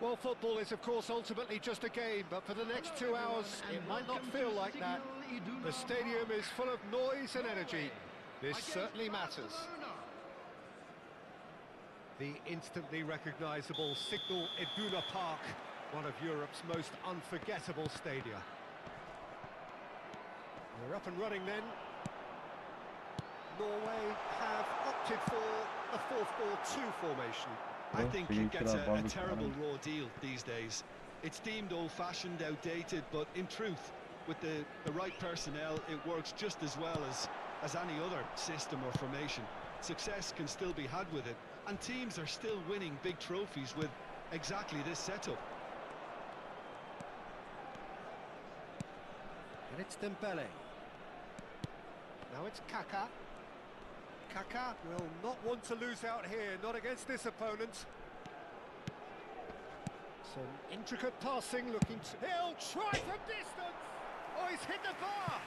Well, football is, of course, ultimately just a game, but for the next 2 hours, it might not feel like that. The stadium is full of noise and energy. This certainly matters. The instantly recognisable Signal Iduna Park, one of Europe's most unforgettable stadia. We're up and running then. Norway have opted for a 4-4-2 formation. I think it gets a terrible raw deal these days. It's deemed old-fashioned, outdated, but in truth, with the right personnel, it works just as well as any other system or formation. Success can still be had with it, and teams are still winning big trophies with exactly this setup. And it's Dembele. Now it's Kaka. Kaka will not want to lose out here, not against this opponent. Some intricate passing, looking to... He'll try from distance! Oh, he's hit the bar!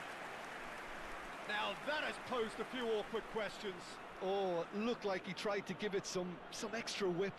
Now that has posed a few awkward questions. Oh, it looked like he tried to give it some extra whip.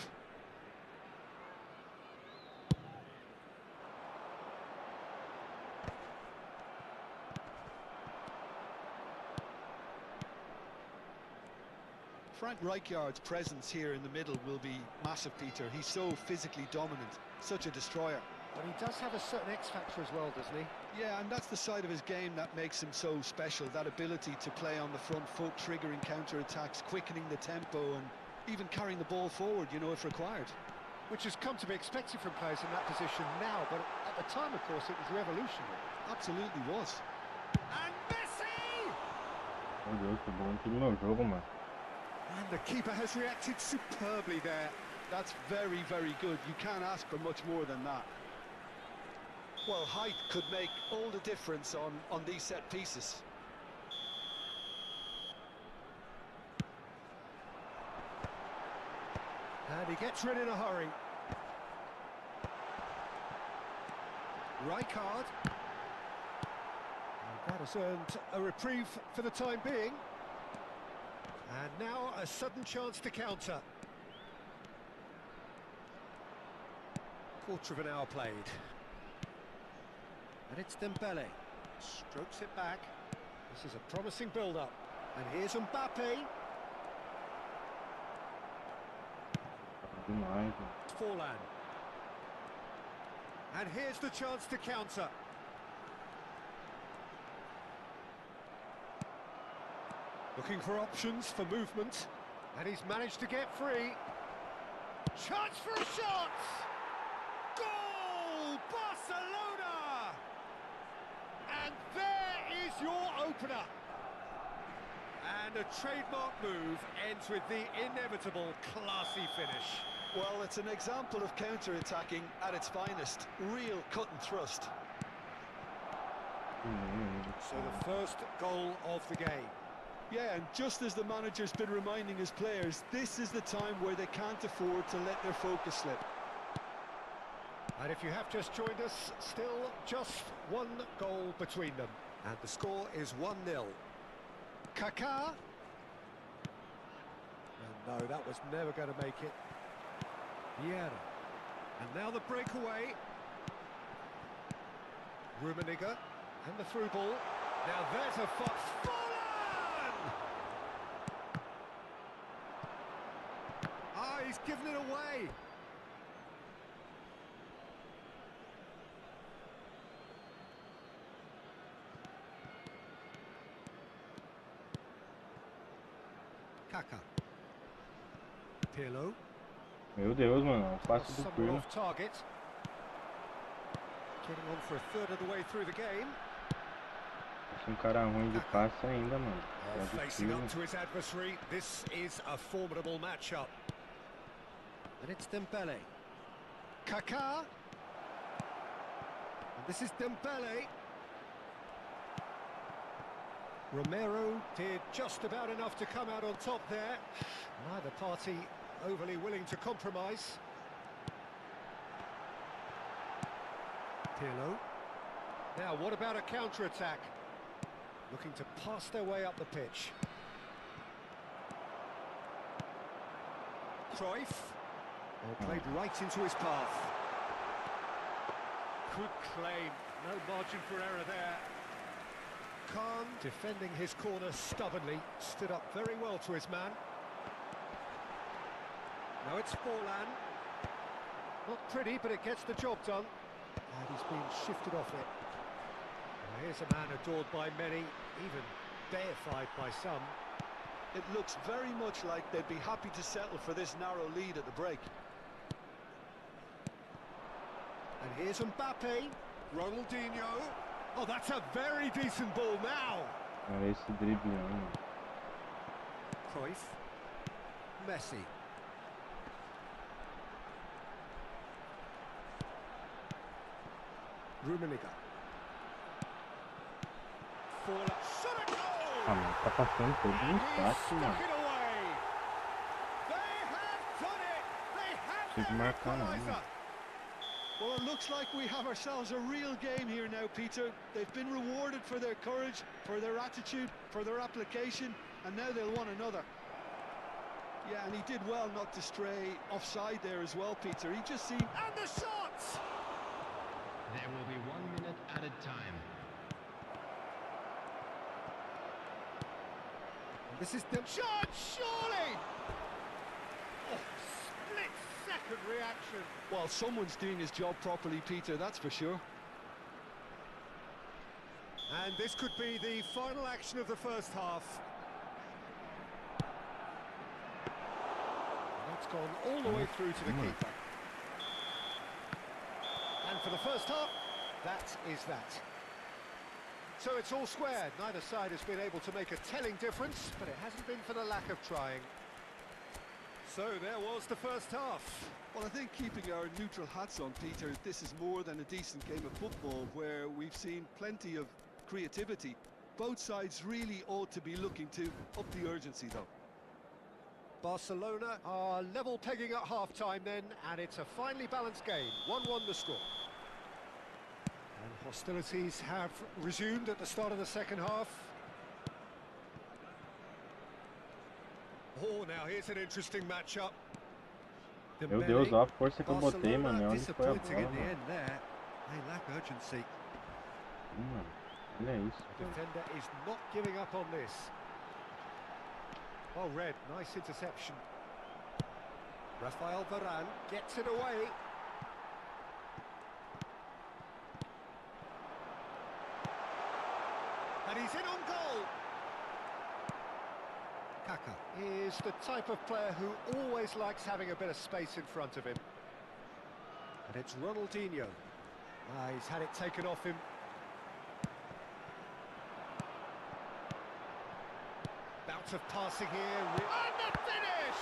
Frank Rijkaard's presence here in the middle will be massive, Peter. He's so physically dominant, such a destroyer. But he does have a certain X-factor as well, doesn't he? Yeah, and that's the side of his game that makes him so special, that ability to play on the front foot, triggering counter-attacks, quickening the tempo, and even carrying the ball forward, you know, if required. Which has come to be expected from players in that position now, but at the time, of course, it was revolutionary. Absolutely was. And Messi! And the keeper has reacted superbly there. That's very, very good. You can't ask for much more than that. Well, height could make all the difference on these set pieces. And he gets rid in a hurry. Rijkaard. And that has earned a reprieve for the time being. And now a sudden chance to counter. Quarter of an hour played. And it's Dembele. Strokes it back. This is a promising build-up. And here's Mbappe. Forlan. And here's the chance to counter. Looking for options for movement. And he's managed to get free. Chance for a shot! Goal! Barcelona! And there is your opener. And a trademark move ends with the inevitable classy finish. Well, it's an example of counter-attacking at its finest. Real cut and thrust. So the first goal of the game. Yeah, and just as the manager's been reminding his players, this is the time where they can't afford to let their focus slip. And if you have just joined us, still just one goal between them. And the score is 1-0. Kaká. And no, that was never going to make it. Primeira. And now the breakaway. Rummenigge. And the through ball. Now there's a Forlan! Ah, he's given it away. Kaká. Pirlo. Meu Deus, mano, passe do Somewhere Pirlo. off target. Getting on for a third of the way through the game. Esse cara ruim de passe ainda, mano. Facing up to his adversary, this is a formidable matchup. And it's Dembele. Kaká. And this is Dembele. Romero did just about enough to come out on top there. Neither party overly willing to compromise. Pirlo. Now, what about a counter-attack? Looking to pass their way up the pitch. Cruyff. Oh, played right into his path. Good claim. No margin for error there. Khan, defending his corner stubbornly, stood up very well to his man. Now it's Forlan. Not pretty, but it gets the job done. And he's been shifted off it. Now here's a man adored by many, even deified by some. It looks very much like they'd be happy to settle for this narrow lead at the break. And here's Mbappe. Ronaldinho. Oh, that's a very decent ball now. Olha esse drible aí, mano. Cruyff. Messi. Rummenigge. Forlan. Shot a goal! Ah, mano, tá passando todos os espaços, mano. Tem que marcar, não, mano. Well, it looks like we have ourselves a real game here now, Peter. They've been rewarded for their courage, for their attitude, for their application, and now they'll want another. Yeah, and he did well not to stray offside there as well, Peter. He just seemed... And the shots! There will be 1 minute added time. This is the shot, surely! Oh, split-second reaction. Well, someone's doing his job properly, Peter, that's for sure. And this could be the final action of the first half. That's gone all the way through to the keeper. And for the first half, that is that. So it's all squared. Neither side has been able to make a telling difference, but it hasn't been for the lack of trying. So there was the first half. Well, I think keeping our neutral hats on, Peter, this is more than a decent game of football where we've seen plenty of creativity. Both sides really ought to be looking to up the urgency, though. Barcelona are level pegging at half-time then, and it's a finely balanced game. 1-1 the score. And hostilities have resumed at the start of the second half. Oh, now here's an interesting matchup. Meu Deus, ó a força que eu botei, mano. É onde foi a disappointing bola, in the mano. end there. They lack urgency. Mano, olha isso. Mano. Defender is not giving up on this. Well read, nice interception. Rafael Varane gets it away. And he's in on goal. Kaka is the type of player who always likes having a bit of space in front of him. And it's Ronaldinho. He's had it taken off him. Bout of passing here. And the finish!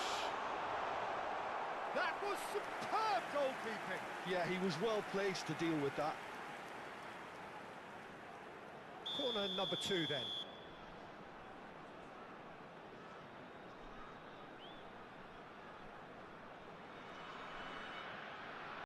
That was superb goalkeeping. Yeah, he was well placed to deal with that. Corner number 2 then.